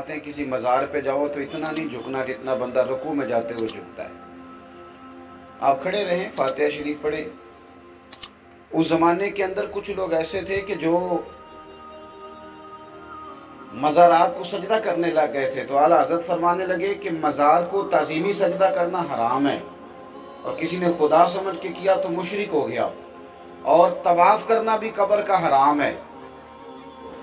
فرماتے ہیں کسی مزار پہ جاؤ تو اتنا نہیں جھکنا جتنا بندہ رکوع میں جاتے ہوئے جھکتا ہے. آپ کھڑے رہیں، فاتحہ شریف پڑھیں. اس زمانے کے اندر کچھ لوگ ایسے تھے کہ جو مزارات کو سجدہ کرنے لگ گئے تھے، تو اعلیٰ حضرت فرمانے لگے کہ مزار کو تعظیمی سجدہ کرنا حرام ہے، اور کسی نے خدا سمجھ کے کیا تو مشرک ہو گیا، اور طواف کرنا بھی قبر کا حرام ہے.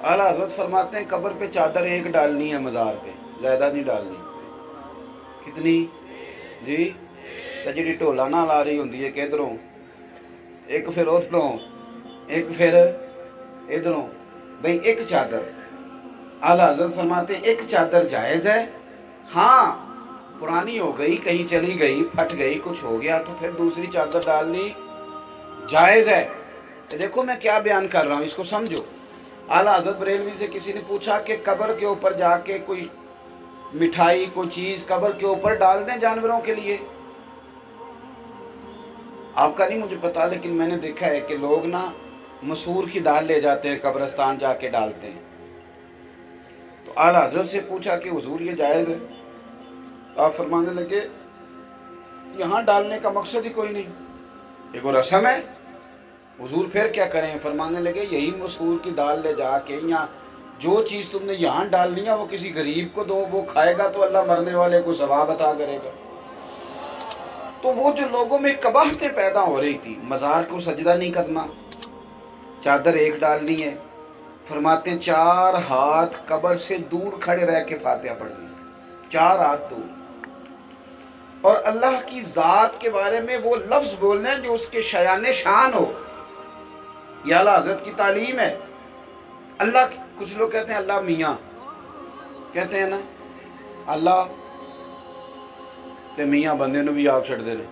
اعلیٰ حضرت فرماتے ہیں قبر پہ چادر ایک ڈالنی ہے، مزار پہ زیادہ نہیں ڈالنی. کتنی جی؟ جی ٹولا نہ لا رہی ہوندی ہے کہ ادھروں ایک پھر ادھروں ایک پھر ادھروں، بھئی ایک چادر. اعلیٰ حضرت فرماتے ہیں ایک چادر جائز ہے، ہاں پرانی ہو گئی، کہیں چلی گئی، پھٹ گئی، کچھ ہو گیا تو پھر دوسری چادر ڈالنی جائز ہے. دیکھو میں کیا بیان کر رہا ہوں، اس کو سمجھو. اعلیٰ حضرت بریلوی سے کسی نے پوچھا کہ قبر کے اوپر جا کے کوئی مٹھائی کوئی چیز قبر کے اوپر ڈال دیں جانوروں کے لیے. آپ کا نہیں مجھے پتا، لیکن میں نے دیکھا ہے کہ لوگ نا مسور کی دال لے جاتے ہیں قبرستان جا کے ڈالتے ہیں. تو اعلیٰ حضرت سے پوچھا کہ حضور یہ جائز ہے؟ آپ فرمانے لگے یہاں ڈالنے کا مقصد ہی کوئی نہیں، یہ کوئی رسم ہے. حضور پھر کیا کریں؟ فرمانے لگے یہی مسور کی دال لے جا کے یا جو چیز تم نے یہاں ڈالنی ہے وہ کسی غریب کو دو، وہ کھائے گا تو اللہ مرنے والے کو ثواب عطا کرے گا. تو وہ جو لوگوں میں قباحتیں پیدا ہو رہی تھی، مزار کو سجدہ نہیں کرنا، چادر ایک ڈالنی ہے، فرماتے ہیں 4 ہاتھ قبر سے دور کھڑے رہ کے فاتحہ پڑھنی، 4 ہاتھ دور، اور اللہ کی ذات کے بارے میں وہ لفظ بولنے ہیں جو اس کے شایان شان ہو. یہ اعلیٰ حضرت کی تعلیم ہے. اللہ، کچھ لوگ کہتے ہیں اللہ میاں کہتے ہیں نا، اللہ تے میاں بندے نو بھی آپ چھڑ دے رہے.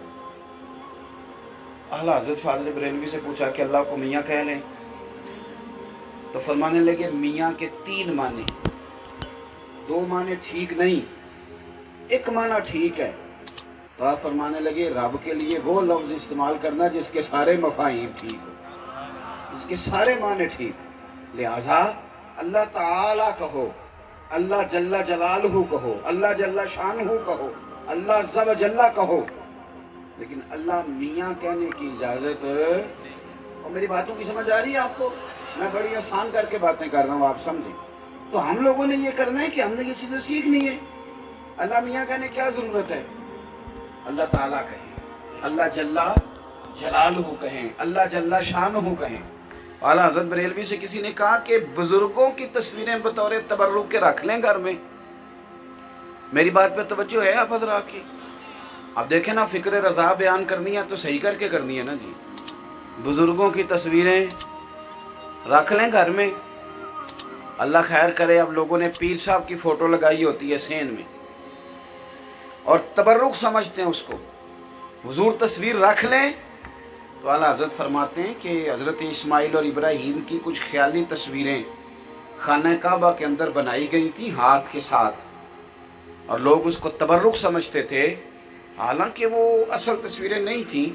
اعلیٰ حضرت فاضل بریلوی سے پوچھا کہ اللہ کو میاں کہہ لیں، تو فرمانے لگے میاں کے 3 معنی، 2 معنی ٹھیک نہیں، ایک معنی ٹھیک ہے. تو آپ فرمانے لگے رب کے لیے وہ لفظ استعمال کرنا جس کے سارے مفاہیم ٹھیک ہو، جس کے سارے معنی ٹھیک. لہذا اللہ تعالیٰ کہو، اللہ جل جلالہ کہو، اللہ جل شانہ کہو، اللہ عز و جل کہو، لیکن اللہ میاں کہنے کی اجازت. اور میری باتوں کی سمجھ آ رہی ہے آپ کو؟ میں بڑی آسان کر کے باتیں کر رہا ہوں، آپ سمجھیں. تو ہم لوگوں نے یہ کرنا ہے کہ ہم نے یہ چیزیں سیکھنی ہے. اللہ میاں کہنے کیا ضرورت ہے؟ اللہ تعالیٰ کہیں، اللہ جل جلالہ کہیں، اللہ جل شانہ کہیں. اعلیٰ حضرت بریلوی سے کسی نے کہا کہ بزرگوں کی تصویریں بطور تبرک کے رکھ لیں گھر میں. میری بات پہ توجہ ہے آپ حضرات کی؟ اب دیکھیں نا، فکر رضا بیان کرنی ہے تو صحیح کر کے کرنی ہے نا جی. بزرگوں کی تصویریں رکھ لیں گھر میں. اللہ خیر کرے، اب لوگوں نے پیر صاحب کی فوٹو لگائی ہوتی ہے سین میں اور تبرک سمجھتے ہیں اس کو. حضور تصویر رکھ لیں تو اعلیٰ حضرت فرماتے ہیں کہ حضرت اسماعیل اور ابراہیم کی کچھ خیالی تصویریں خانہ کعبہ کے اندر بنائی گئی تھیں ہاتھ کے ساتھ، اور لوگ اس کو تبرک سمجھتے تھے، حالانکہ وہ اصل تصویریں نہیں تھیں.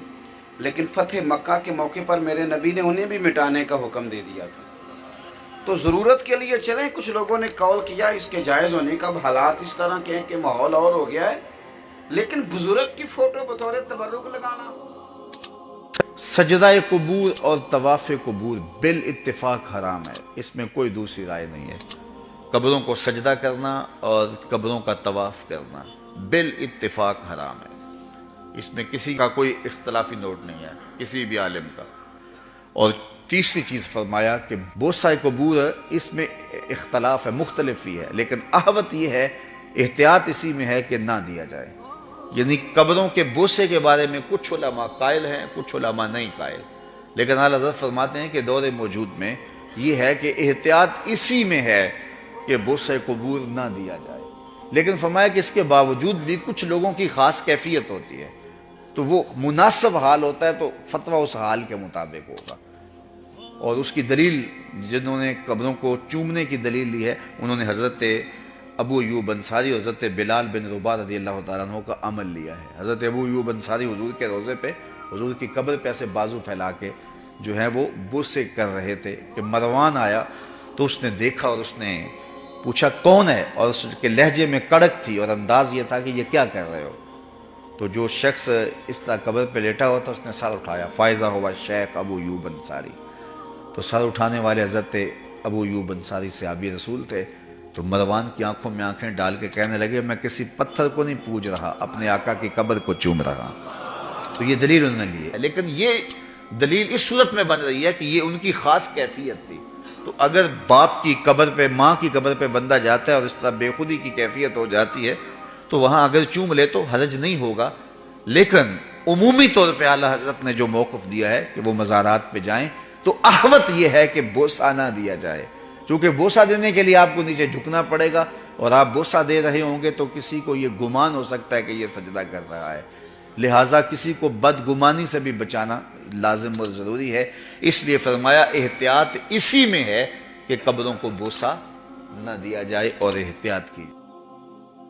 لیکن فتح مکہ کے موقع پر میرے نبی نے انہیں بھی مٹانے کا حکم دے دیا تھا. تو ضرورت کے لیے چلیں. کچھ لوگوں نے قول کیا اس کے جائز ہونے کا، اب حالات اس طرح کے ہیں کہ ماحول اور ہو گیا ہے، لیکن بزرگ کی فوٹو بطور تبرک لگانا. سجدہ قبور اور طواف قبور بالاتفاق حرام ہے، اس میں کوئی دوسری رائے نہیں ہے. قبروں کو سجدہ کرنا اور قبروں کا طواف کرنا بالاتفاق حرام ہے، اس میں کسی کا کوئی اختلافی نوٹ نہیں ہے، کسی بھی عالم کا. اور تیسری چیز فرمایا کہ بوسہ قبور اس میں اختلاف ہے، مختلف ہی ہے، لیکن احوط یہ ہے، احتیاط اسی میں ہے کہ نہ دیا جائے. یعنی قبروں کے بوسے کے بارے میں کچھ علماء قائل ہیں، کچھ علماء نہیں قائل، لیکن اعلیٰ حضرت فرماتے ہیں کہ دور موجود میں یہ ہے کہ احتیاط اسی میں ہے کہ بوسہ قبور نہ دیا جائے. لیکن فرمایا کہ اس کے باوجود بھی کچھ لوگوں کی خاص کیفیت ہوتی ہے، تو وہ مناسب حال ہوتا ہے تو فتویٰ اس حال کے مطابق ہوگا. اور اس کی دلیل، جنہوں نے قبروں کو چومنے کی دلیل لی ہے، انہوں نے حضرت ابو ایوب انصاری اور حضرت بلال بن رباح رضی اللہ تعالیٰ عنہ کا عمل لیا ہے. حضرت ابو ایوب انصاری حضور کے روضے پہ، حضور کی قبر پہ ایسے بازو پھیلا کے جو ہے وہ بوسے کر رہے تھے کہ مروان آیا تو اس نے دیکھا اور اس نے پوچھا کون ہے، اور اس کے لہجے میں کڑک تھی اور انداز یہ تھا کہ یہ کیا کر رہے ہو؟ تو جو شخص اس طرح قبر پہ لیٹا ہوا تھا اس نے سر اٹھایا، فائزہ ہوا شیخ ابو ایوب انصاری. تو سر اٹھانے والے حضرت ابو ایوب انصاری صحابی رسول تھے. تو مروان کی آنکھوں میں آنکھیں ڈال کے کہنے لگے میں کسی پتھر کو نہیں پوج رہا، اپنے آقا کی قبر کو چوم رہا. تو یہ دلیل انہوں نے لی ہے، لیکن یہ دلیل اس صورت میں بن رہی ہے کہ یہ ان کی خاص کیفیت تھی. تو اگر باپ کی قبر پہ، ماں کی قبر پہ بندہ جاتا ہے اور اس طرح بے خودی کی کیفیت ہو جاتی ہے تو وہاں اگر چوم لے تو حرج نہیں ہوگا. لیکن عمومی طور پہ اعلیٰ حضرت نے جو موقف دیا ہے کہ وہ مزارات پہ جائیں تو احوط یہ ہے کہ بوسہ نہ دیا جائے، چونکہ بوسہ دینے کے لیے آپ کو نیچے جھکنا پڑے گا اور آپ بوسہ دے رہے ہوں گے تو کسی کو یہ گمان ہو سکتا ہے کہ یہ سجدہ کر رہا ہے. لہٰذا کسی کو بدگمانی سے بھی بچانا لازم اور ضروری ہے. اس لیے فرمایا احتیاط اسی میں ہے کہ قبروں کو بوسہ نہ دیا جائے اور احتیاط کی.